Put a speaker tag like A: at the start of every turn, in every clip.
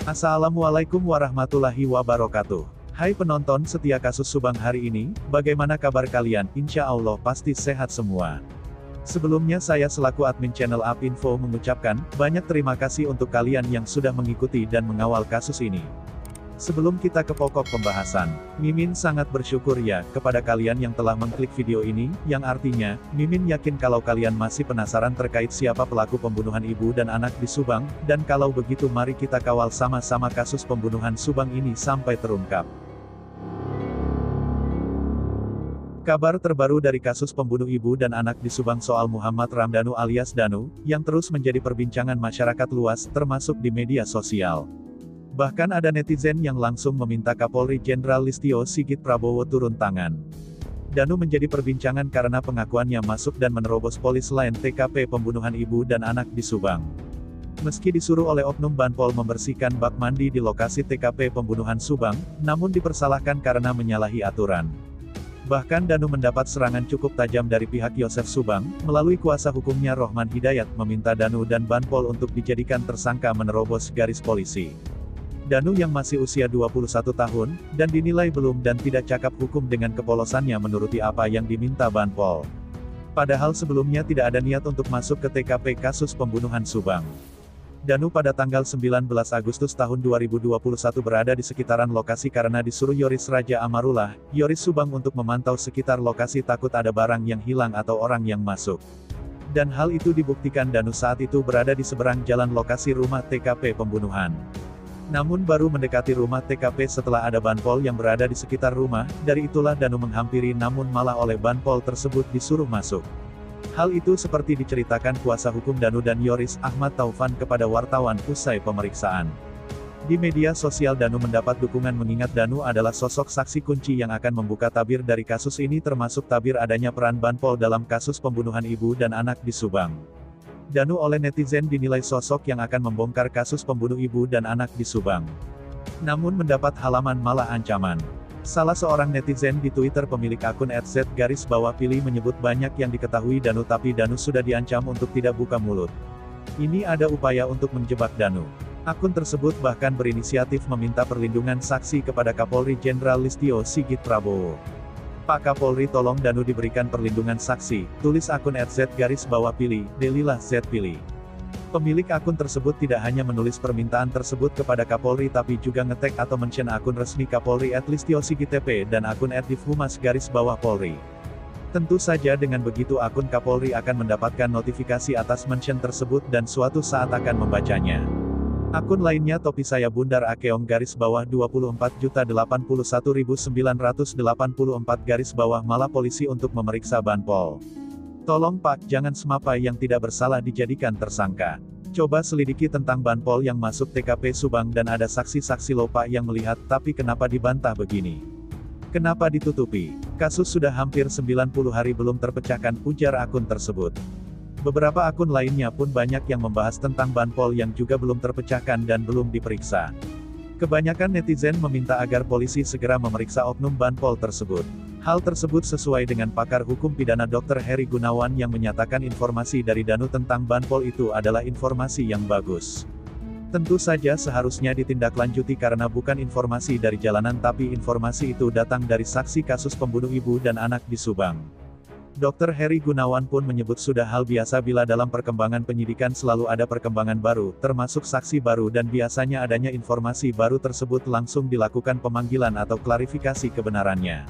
A: Assalamualaikum warahmatullahi wabarakatuh. Hai penonton setia kasus Subang hari ini, bagaimana kabar kalian? Insya Allah pasti sehat semua. Sebelumnya saya selaku admin channel Apinfo mengucapkan, banyak terima kasih untuk kalian yang sudah mengikuti dan mengawal kasus ini. Sebelum kita ke pokok pembahasan, Mimin sangat bersyukur ya, kepada kalian yang telah mengklik video ini, yang artinya, Mimin yakin kalau kalian masih penasaran terkait siapa pelaku pembunuhan ibu dan anak di Subang, dan kalau begitu mari kita kawal sama-sama kasus pembunuhan Subang ini sampai terungkap. Kabar terbaru dari kasus pembunuh ibu dan anak di Subang soal Muhammad Ramdhanu alias Danu, yang terus menjadi perbincangan masyarakat luas, termasuk di media sosial. Bahkan ada netizen yang langsung meminta Kapolri Jenderal Listio Sigit Prabowo turun tangan. Danu menjadi perbincangan karena pengakuannya masuk dan menerobos polis lain TKP pembunuhan ibu dan anak di Subang. Meski disuruh oleh oknum Banpol membersihkan bak mandi di lokasi TKP pembunuhan Subang, namun dipersalahkan karena menyalahi aturan. Bahkan Danu mendapat serangan cukup tajam dari pihak Yosef Subang, melalui kuasa hukumnya Rohman Hidayat meminta Danu dan Banpol untuk dijadikan tersangka menerobos garis polisi. Danu yang masih usia 21 tahun, dan dinilai belum dan tidak cakap hukum dengan kepolosannya menuruti apa yang diminta Banpol. Padahal sebelumnya tidak ada niat untuk masuk ke TKP kasus pembunuhan Subang. Danu pada tanggal 19 Agustus tahun 2021 berada di sekitaran lokasi karena disuruh Yoris Raja Amarullah, Yoris Subang untuk memantau sekitar lokasi takut ada barang yang hilang atau orang yang masuk. Dan hal itu dibuktikan Danu saat itu berada di seberang jalan lokasi rumah TKP pembunuhan. Namun baru mendekati rumah TKP setelah ada Banpol yang berada di sekitar rumah, dari itulah Danu menghampiri namun malah oleh Banpol tersebut disuruh masuk. Hal itu seperti diceritakan kuasa hukum Danu dan Yoris, Ahmad Taufan kepada wartawan usai pemeriksaan. Di media sosial Danu mendapat dukungan mengingat Danu adalah sosok saksi kunci yang akan membuka tabir dari kasus ini termasuk tabir adanya peran Banpol dalam kasus pembunuhan ibu dan anak di Subang. Danu oleh netizen dinilai sosok yang akan membongkar kasus pembunuh ibu dan anak di Subang. Namun mendapat halaman malah ancaman. Salah seorang netizen di Twitter pemilik akun @z_pilih menyebut banyak yang diketahui Danu tapi Danu sudah diancam untuk tidak buka mulut. Ini ada upaya untuk menjebak Danu. Akun tersebut bahkan berinisiatif meminta perlindungan saksi kepada Kapolri Jenderal Listio Sigit Prabowo. Pak Kapolri tolong Danu diberikan perlindungan saksi, tulis akun @z_pilih, Delilah Z Pilih. Pemilik akun tersebut tidak hanya menulis permintaan tersebut kepada Kapolri tapi juga nge-tag atau mention akun resmi Kapolri @listiosigitp dan akun @divhumas_polri. Tentu saja dengan begitu akun Kapolri akan mendapatkan notifikasi atas mention tersebut dan suatu saat akan membacanya. Akun lainnya Topi Saya Bundar Akeong _24.081.984 malah polisi untuk memeriksa Banpol. Tolong Pak, jangan semapai yang tidak bersalah dijadikan tersangka. Coba selidiki tentang Banpol yang masuk TKP Subang dan ada saksi-saksi loh Pak yang melihat, tapi kenapa dibantah begini? Kenapa ditutupi? Kasus sudah hampir 90 hari belum terpecahkan, ujar akun tersebut. Beberapa akun lainnya pun banyak yang membahas tentang Banpol yang juga belum terpecahkan dan belum diperiksa. Kebanyakan netizen meminta agar polisi segera memeriksa oknum Banpol tersebut. Hal tersebut sesuai dengan pakar hukum pidana Dr. Heri Gunawan yang menyatakan informasi dari Danu tentang Banpol itu adalah informasi yang bagus. Tentu saja seharusnya ditindaklanjuti karena bukan informasi dari jalanan tapi informasi itu datang dari saksi kasus pembunuh ibu dan anak di Subang. Dr. Heri Gunawan pun menyebut sudah hal biasa bila dalam perkembangan penyidikan selalu ada perkembangan baru, termasuk saksi baru dan biasanya adanya informasi baru tersebut langsung dilakukan pemanggilan atau klarifikasi kebenarannya.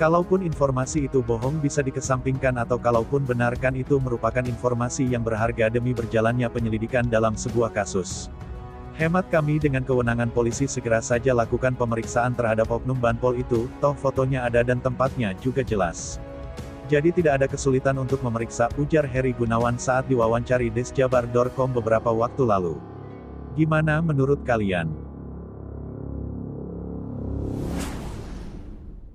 A: Kalaupun informasi itu bohong bisa dikesampingkan atau kalaupun benarkan itu merupakan informasi yang berharga demi berjalannya penyelidikan dalam sebuah kasus. Hemat kami dengan kewenangan polisi segera saja lakukan pemeriksaan terhadap oknum Banpol itu, toh fotonya ada dan tempatnya juga jelas. Jadi tidak ada kesulitan untuk memeriksa, ujar Heri Gunawan saat diwawancari desjabar.com beberapa waktu lalu. Gimana menurut kalian?